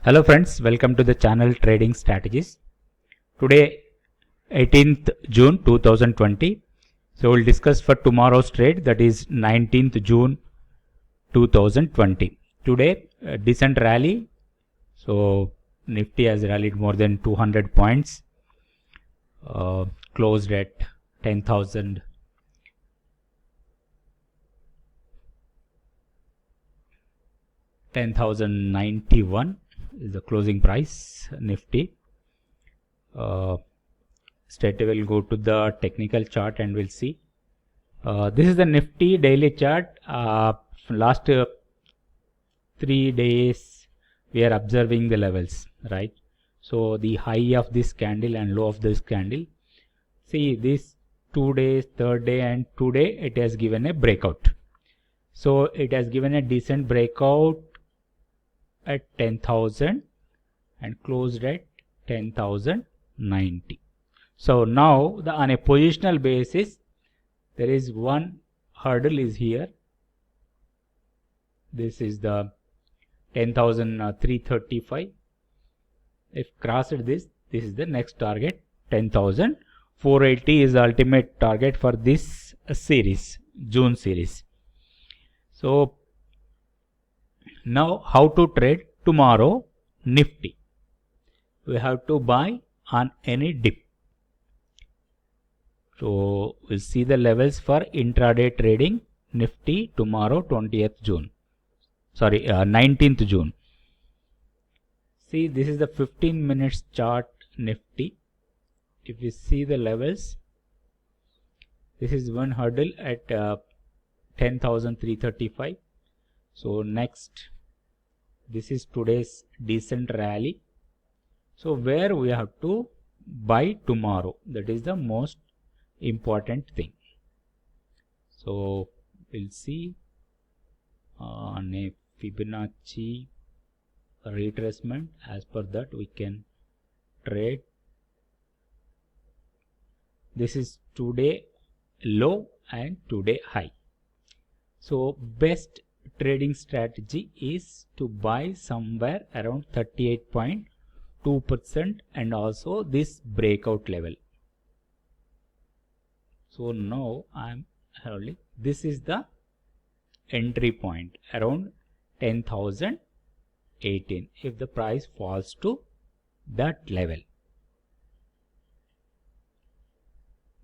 Hello friends, welcome to the channel Trading Strategies. Today 18th June 2020. So we'll discuss for tomorrow's trade, that is 19th June 2020. Today a decent rally. So Nifty has rallied more than 200 points. Closed at 10,000. 10,091 is the closing price. Nifty. Straight away we'll go to the technical chart and we'll see. This is the Nifty daily chart. Last 3 days we are observing the levels, right? So the high of this candle and low of this candle. See, this 2 days, third day and today it has given a breakout. So it has given a decent breakout at 10,000 and closed at 10,090. So now on a positional basis, there is one hurdle is here. This is the 10,335. If crossed this is the next target. 10,480 is the ultimate target for this series, June series. So now how to trade tomorrow Nifty? We have to buy on any dip. So we'll see the levels for intraday trading Nifty tomorrow 19th June. See, this is the 15 minutes chart Nifty. If we see the levels, this is one hurdle at 10,335. So next, this is today's decent rally. So where we have to buy tomorrow, that is the most important thing. So we'll see on a Fibonacci retracement. As per that we can trade. This is today low and today high. So best trading strategy is to buy somewhere around 38.2% and also this breakout level. So now I'm holding. This is the entry point around 10,018 if the price falls to that level.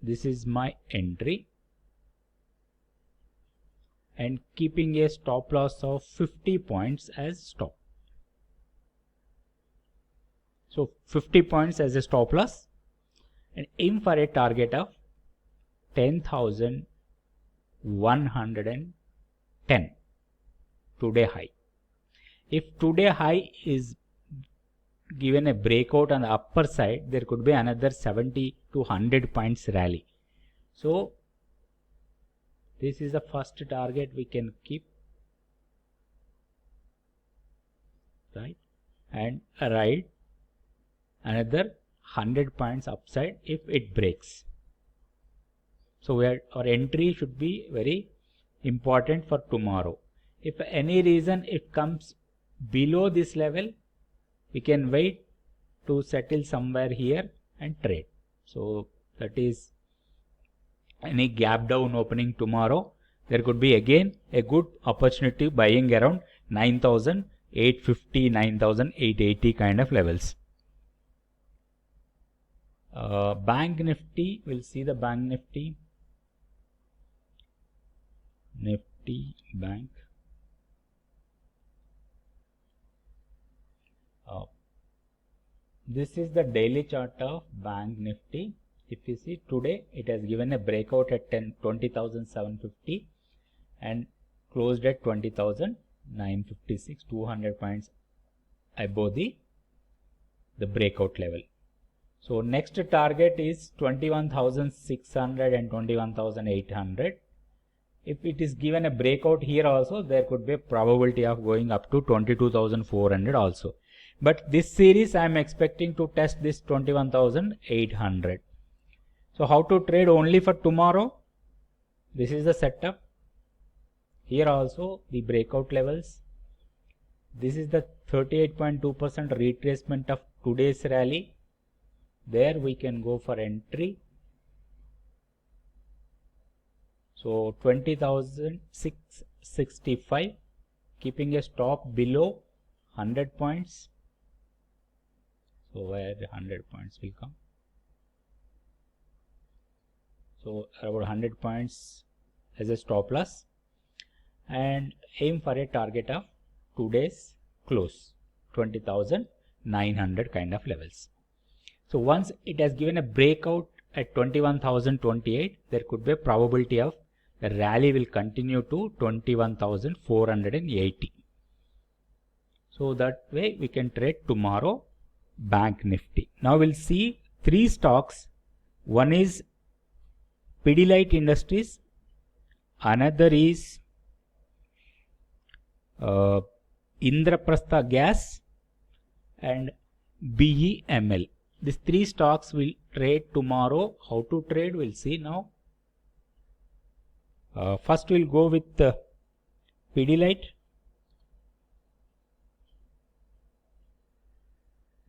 This is my entry and keeping a stop loss of 50 points as stop. So 50 points as a stop loss and aim for a target of 10,110 today high. If today high is given a breakout on the upper side, there could be another 70 to 100 points rally. So this is the first target we can keep, right? And ride another 100 points upside if it breaks. So our entry should be very important for tomorrow. If for any reason it comes below this level, we can wait to settle somewhere here and trade. So that is any gap down opening tomorrow. There could be again a good opportunity buying around 9,850, 9,880 kind of levels. Bank Nifty, we'll see the Bank Nifty. Nifty Bank. This is the daily chart of Bank Nifty. If you see today, it has given a breakout at 20,750 and closed at 20,956, 200 points above the breakout level. So next target is 21,600 and 21,800. If it is given a breakout here also, there could be a probability of going up to 22,400 also. But this series I am expecting to test this 21,800. So how to trade only for tomorrow? This is the setup. Here also the breakout levels. This is the 38.2% retracement of today's rally. There we can go for entry. So 20,665, keeping a stop below 100 points. So where the 100 points will come? So about 100 points as a stop loss, and aim for a target of today's close, 20,900 kind of levels. So once it has given a breakout at 21,028, there could be a probability of the rally will continue to 21,480. So that way we can trade tomorrow Bank Nifty. Now we'll see three stocks. One is Pidilite Industries, another is Indraprastha Gas, and BEML. These three stocks will trade tomorrow. How to trade we'll see now. First we'll go with Pidilite.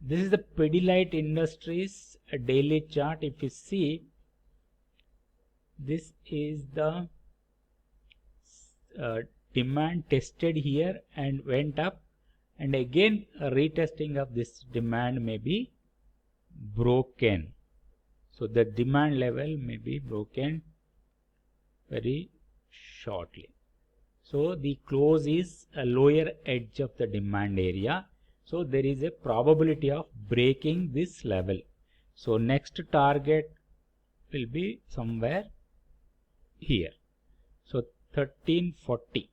This is the Pidilite Industries daily chart. If you see, this is the demand tested here and went up, and again a retesting of this demand may be broken. So the demand level may be broken very shortly. So the close is a lower edge of the demand area. So there is a probability of breaking this level. So next target will be somewhere here. So 1340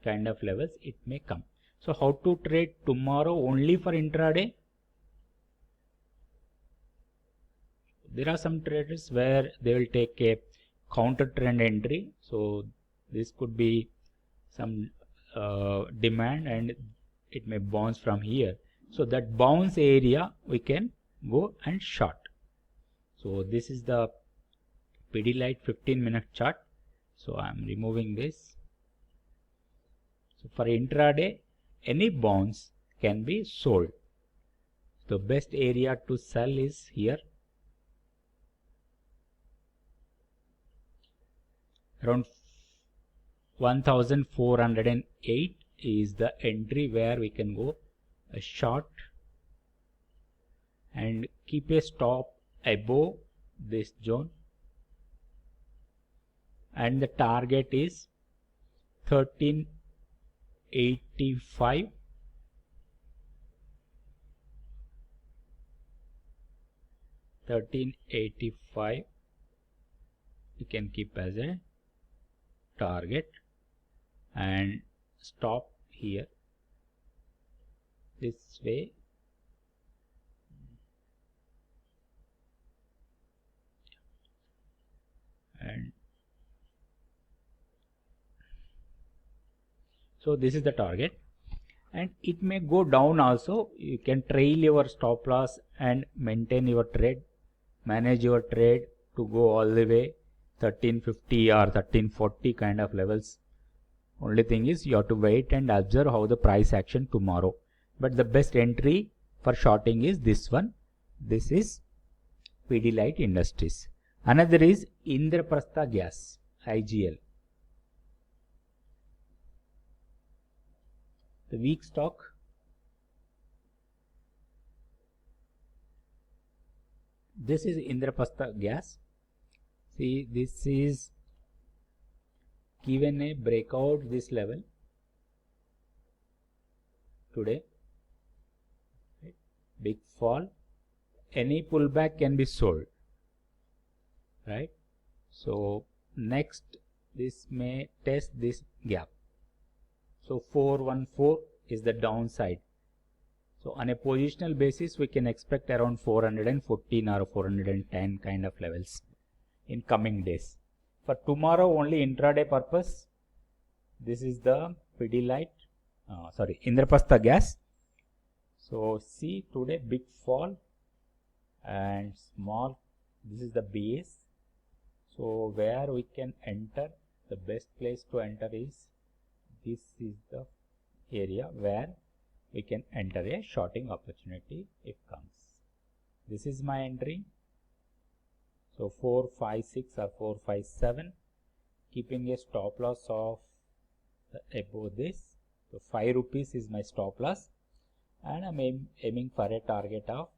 kind of levels it may come. So how to trade tomorrow only for intraday? There are some traders where they will take a counter trend entry. So this could be some demand and it may bounce from here. So that bounce area we can go and short. So this is the Pidilite 15-minute chart. So I am removing this. So for intraday, any bounce can be sold. The best area to sell is here. Around 1408 is the entry where we can go a short and keep a stop above this zone, and the target is 1385. You can keep as a target and stop here this way. And so this is the target, and it may go down also. You can trail your stop loss and maintain your trade, manage your trade to go all the way 1350 or 1340 kind of levels. Only thing is you have to wait and observe how the price action tomorrow. But the best entry for shorting is this one. This is Pidilite Industries. Another is Indraprastha Gas, IGL. The weak stock. This is Indraprastha Gas. See, this is given a breakout this level today. Right. Big fall. Any pullback can be sold. Right. So next this may test this gap. So 414 is the downside. So on a positional basis we can expect around 414 or 410 kind of levels in coming days. For tomorrow only intraday purpose, this is the Pidilite, Indraprastha Gas. So see today big fall and small, this is the base. So where we can enter, the best place to enter is, this is the area where we can enter a shorting opportunity if comes. This is my entry. So 456 or 457, keeping a stop loss of above this. So 5 rupees is my stop loss, and I'm aiming for a target of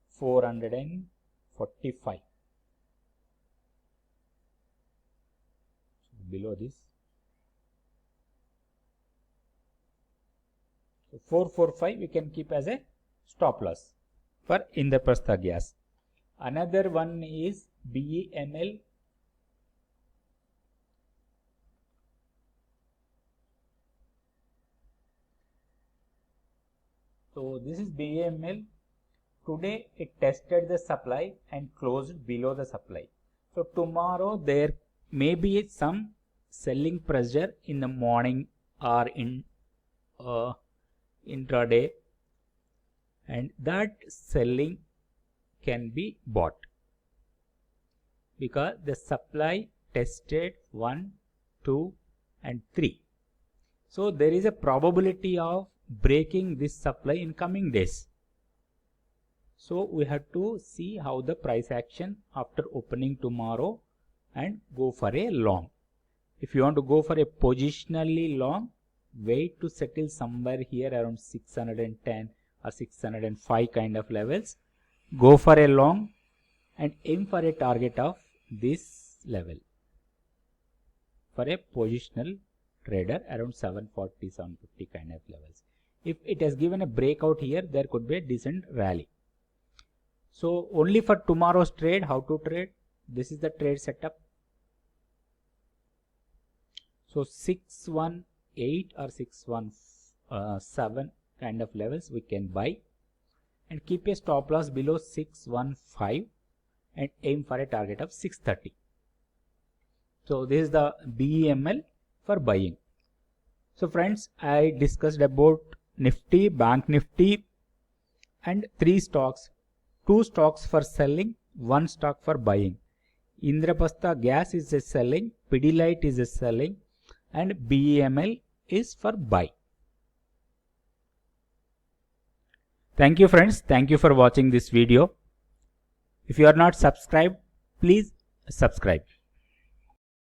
445. So below this. So 445 we can keep as a stop loss for Indraprastha Gas. Another one is BEML. So this is BEML. Today it tested the supply and closed below the supply. So tomorrow there may be some selling pressure in the morning or in intraday, and that selling can be bought because the supply tested 1, 2 and 3. So there is a probability of breaking this supply in coming days. So we have to see how the price action after opening tomorrow and go for a long. If you want to go for a positionally long, wait to settle somewhere here around 610 or 605 kind of levels. Go for a long and aim for a target of this level for a positional trader around 740, 750 kind of levels. If it has given a breakout here, there could be a decent rally. So only for tomorrow's trade, how to trade? This is the trade setup. So 618 or 617 kind of levels we can buy and keep a stop loss below 615 and aim for a target of 630. So this is the BEML for buying. So friends, I discussed about Nifty, Bank Nifty and 3 stocks. 2 stocks for selling, 1 stock for buying. Indraprastha Gas is a selling, Pidilite is a selling, and BEML is for buy. Thank you friends. Thank you for watching this video. If you are not subscribed, please subscribe.